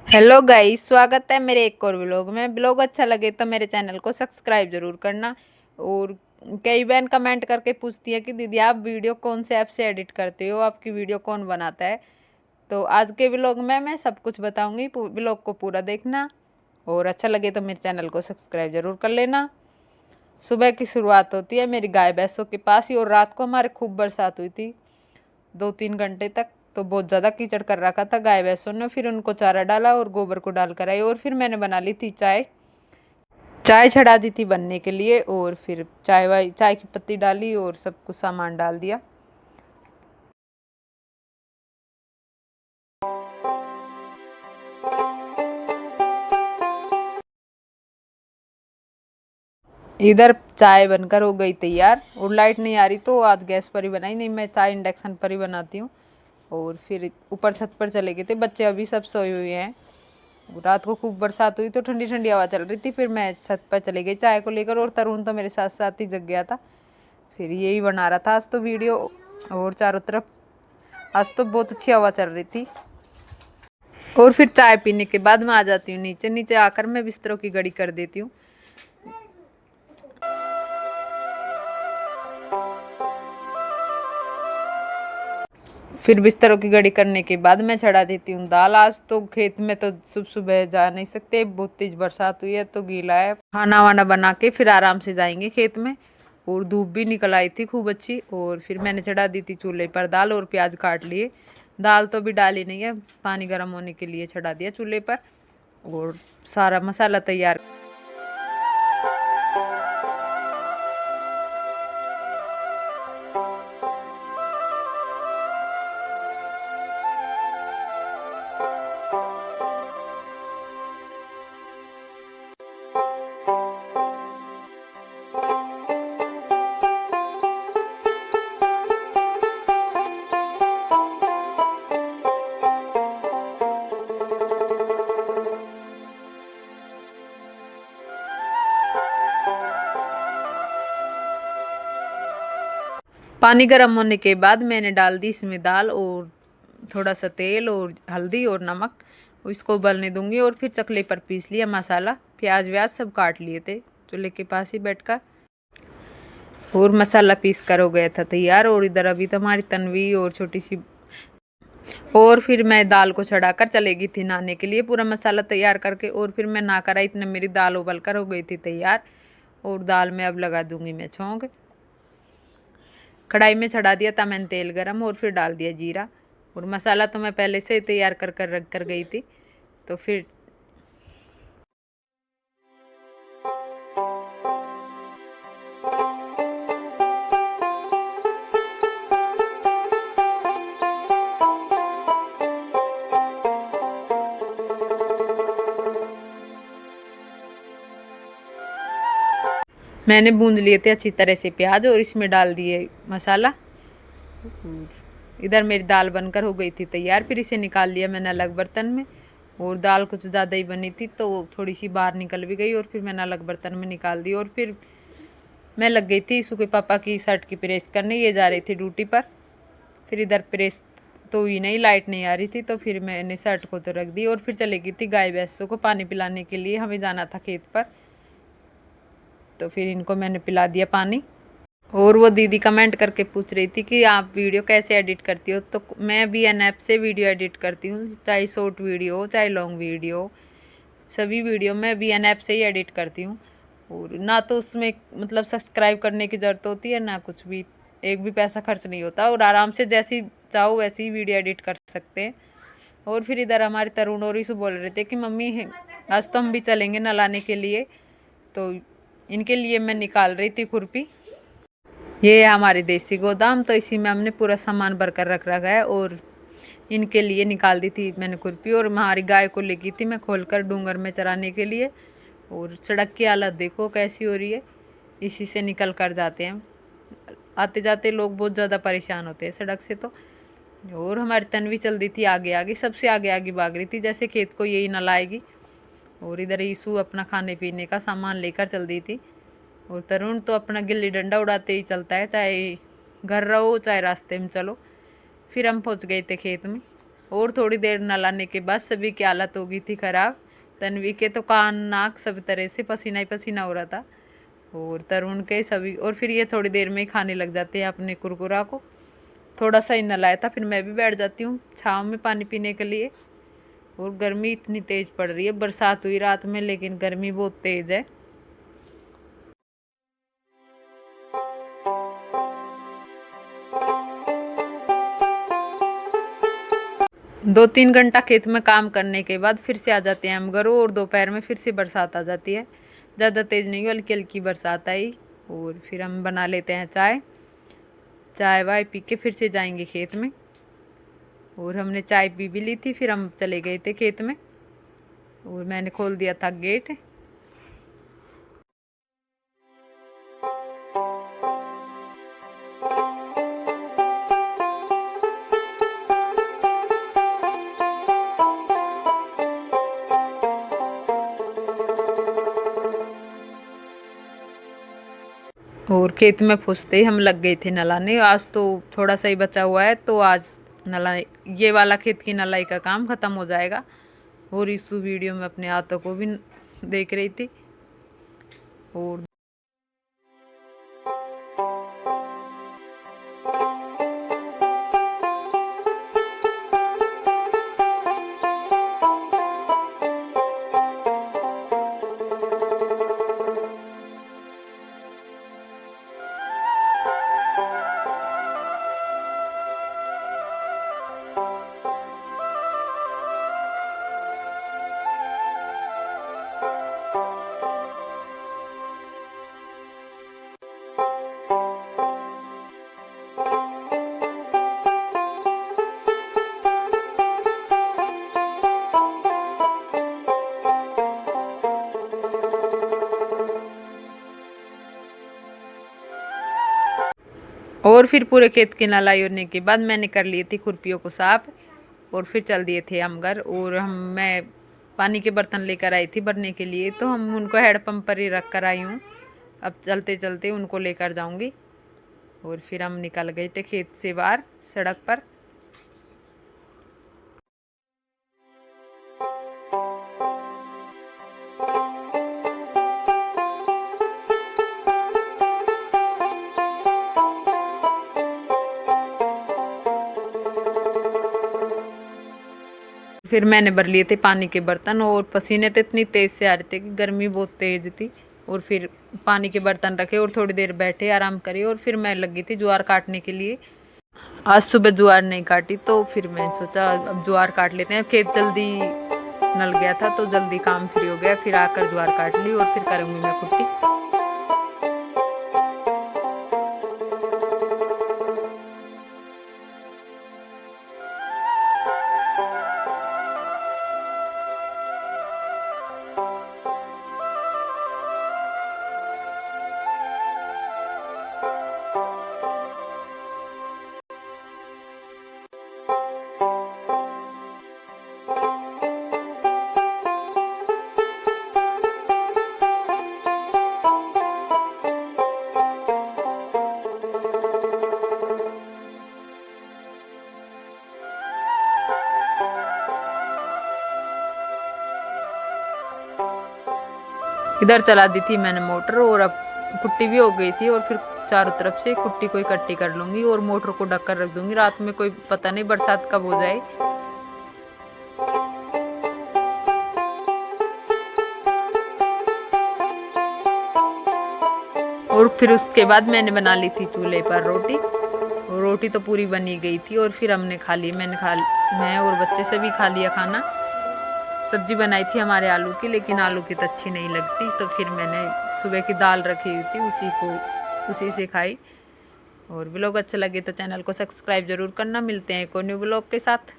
Hello guys, स्वागत है मेरे एक और व्लॉग में। व्लॉग अच्छा लगे तो मेरे चैनल को सब्सक्राइब जरूर करना। और कई बहन कमेंट करके पूछती है कि दीदी आप वीडियो कौन से ऐप से एडिट करते हो, आपकी वीडियो कौन बनाता है। तो आज के व्लॉग में मैं सब कुछ बताऊंगी, व्लॉग को पूरा देखना। और अच्छा लगे तो मेरे चैनल को सब्सक्राइब जरूर कर लेना। सुबह की शुरुआत होती है मेरी गाय भैंसों के पास ही, और रात को हमारे खूब बरसात हुई थी 2-3 घंटे तक। तो बहुत ज़्यादा कीचड़ कर रखा था गाय भैंसों ने। फिर उनको चारा डाला और गोबर को डाल कर आई, और फिर मैंने बना ली थी चाय। चाय चढ़ा दी थी बनने के लिए, और फिर चाय की पत्ती डाली और सब कुछ सामान डाल दिया। इधर चाय बनकर हो गई तैयार, और लाइट नहीं आ रही तो आज गैस पर ही बनाई, नहीं मैं चाय इंडक्शन पर ही बनाती हूँ। और फिर ऊपर छत पर चले गए थे, बच्चे अभी सब सोए हुए हैं। रात को खूब बरसात हुई तो ठंडी ठंडी हवा चल रही थी। फिर मैं छत पर चली गई चाय को लेकर, और तरुण तो मेरे साथ साथ ही जग गया था। फिर यही बना रहा था आज तो वीडियो। और चारों तरफ आज तो बहुत अच्छी हवा चल रही थी। और फिर चाय पीने के बाद मैं आ जाती हूँ नीचे। नीचे आकर मैं बिस्तरों की घड़ी कर देती हूँ। फिर बिस्तरों की घड़ी करने के बाद मैं चढ़ा देती हूँ दाल। आज तो खेत में तो सुबह सुबह जा नहीं सकते, बहुत तेज बरसात हुई है तो गीला है। खाना वाना बना के फिर आराम से जाएंगे खेत में। और धूप भी निकल आई थी खूब अच्छी। और फिर मैंने चढ़ा दी थी चूल्हे पर दाल, और प्याज काट लिए। दाल तो अभी डाली नहीं है, पानी गर्म होने के लिए चढ़ा दिया चूल्हे पर। और सारा मसाला तैयार। पानी गर्म होने के बाद मैंने डाल दी इसमें दाल, और थोड़ा सा तेल और हल्दी और नमक। इसको उबलने दूंगी। और फिर चकले पर पीस लिया मसाला, प्याज व्याज सब काट लिए थे चूल्हे के पास ही बैठकर। और मसाला पीस कर हो गया था तैयार। और इधर अभी तो हमारी तन्वी और छोटी सी। और फिर मैं दाल को चढ़ाकर चले गई थी नहाने के लिए, पूरा मसाला तैयार करके। और फिर मैं नहा कर आई, इतने मेरी दाल उबल कर हो गई थी तैयार। और दाल में अब लगा दूंगी मैं छौंक। कढ़ाई में चढ़ा दिया था मैंने तेल गरम, और फिर डाल दिया जीरा। और मसाला तो मैं पहले से ही तैयार कर कर रख कर गई थी। तो फिर मैंने भूंज लिए थे अच्छी तरह से प्याज, और इसमें डाल दिए मसाला। इधर मेरी दाल बनकर हो गई थी तैयार। फिर इसे निकाल लिया मैंने अलग बर्तन में। और दाल कुछ ज़्यादा ही बनी थी तो थोड़ी सी बाहर निकल भी गई, और फिर मैंने अलग बर्तन में निकाल दी। और फिर मैं लग गई थी ईशू के पापा की शर्ट की प्रेस करने, ये जा रही थी ड्यूटी पर। फिर इधर प्रेस तो हुई नहीं, लाइट नहीं आ रही थी, तो फिर मैंने शर्ट को तो रख दी। और फिर चली गई थी गाय भैंसों को पानी पिलाने के लिए, हमें जाना था खेत पर। तो फिर इनको मैंने पिला दिया पानी। और वो दीदी कमेंट करके पूछ रही थी कि आप वीडियो कैसे एडिट करती हो। तो मैं भी एन ऐप से वीडियो एडिट करती हूँ, चाहे शॉर्ट वीडियो हो चाहे लॉन्ग वीडियो हो। सभी वीडियो मैं भी एन ऐप से ही एडिट करती हूँ। और ना तो उसमें मतलब सब्सक्राइब करने की ज़रूरत होती है, ना कुछ भी, एक भी पैसा खर्च नहीं होता। और आराम से जैसी चाहो वैसी ही वीडियो एडिट कर सकते हैं। और फिर इधर हमारे तरुण और ईशु बोल रहे थे कि मम्मी आज तो हम भी चलेंगे नहलाने के लिए। तो इनके लिए मैं निकाल रही थी खुरपी। ये है हमारी देसी गोदाम, तो इसी में हमने पूरा सामान भर कर रख रखा है। और इनके लिए निकाल दी थी मैंने खुरपी। और हमारी गाय को ले गई थी मैं खोलकर डूंगर में चराने के लिए। और सड़क की हालत देखो कैसी हो रही है, इसी से निकल कर जाते हैं। आते जाते लोग बहुत ज़्यादा परेशान होते हैं सड़क से तो। और हमारी तन्वी चल दी थी आगे आगे, सबसे आगे आगे भाग रही थी, जैसे खेत को यही न लाएगी। और इधर ईशु अपना खाने पीने का सामान लेकर चल दी थी। और तरुण तो अपना गिल्ली डंडा उड़ाते ही चलता है, चाहे घर रहो चाहे रास्ते में चलो। फिर हम पहुंच गए थे खेत में। और थोड़ी देर नलाने के बाद सभी की हालत हो गई थी ख़राब। तन्वी के तो कान नाक सब तरह से पसीना ही पसीना हो रहा था, और तरुण के सभी। और फिर ये थोड़ी देर में ही खाने लग जाते हैं अपने कुरकुरा को। थोड़ा सा ही नलाया था, फिर मैं भी बैठ जाती हूँ छाँव में पानी पीने के लिए। और गर्मी इतनी तेज़ पड़ रही है, बरसात हुई रात में लेकिन गर्मी बहुत तेज़ है। दो तीन घंटा खेत में काम करने के बाद फिर से आ जाते हैं हम घर, और दोपहर में फिर से बरसात आ जाती है। ज़्यादा तेज़ नहीं, हल्की हल्की बरसात आई। और फिर हम बना लेते हैं चाय वाय पी के फिर से जाएंगे खेत में। और हमने चाय पी भी ली थी, फिर हम चले गए थे खेत में, और मैंने खोल दिया था गेट। और खेत में फुसते ही हम लग गए थे नलाने। आज तो थोड़ा सा ही बचा हुआ है, तो आज नला ये वाला खेत की नलाई का काम ख़त्म हो जाएगा। और इस वीडियो में अपने हाथों को भी देख रही थी। और फिर पूरे खेत की नलाई होने के बाद मैंने कर लिए थी खुरपियों को साफ, और फिर चल दिए थे हम घर। और मैं पानी के बर्तन लेकर आई थी भरने के लिए, तो हम उनको हैंडपम्प पर ही रख कर आई हूँ। अब चलते चलते उनको लेकर जाऊँगी। और फिर हम निकल गए थे खेत से बाहर सड़क पर। फिर मैंने भर लिए थे पानी के बर्तन, और पसीने तो इतनी तेज़ से आ रहे थे कि गर्मी बहुत तेज़ थी। और फिर पानी के बर्तन रखे और थोड़ी देर बैठे आराम करे, और फिर मैं लगी थी ज्वार काटने के लिए। आज सुबह ज्वार नहीं काटी, तो फिर मैंने सोचा अब ज्वार काट लेते हैं। खेत जल्दी नल गया था तो जल्दी काम फ्री हो गया, फिर आकर ज्वार काट ली और फिर करूँगी मैं कुट्टी। इधर चला दी थी मैंने मोटर, और अब कुट्टी भी हो गई थी। और फिर चारों तरफ से कुट्टी को इकट्ठी कर लूँगी और मोटर को ढक कर रख दूँगी। रात में कोई पता नहीं बरसात कब हो जाए। और फिर उसके बाद मैंने बना ली थी चूल्हे पर रोटी। रोटी तो पूरी बनी गई थी, और फिर हमने खा ली। मैं और बच्चे सभी खा लिया खाना। सब्जी बनाई थी हमारे आलू की, लेकिन आलू की तो अच्छी नहीं लगती, तो फिर मैंने सुबह की दाल रखी हुई थी उसी से खाई। और ब्लॉग अच्छा लगे तो चैनल को सब्सक्राइब जरूर करना। मिलते हैं एक और न्यू ब्लॉग के साथ।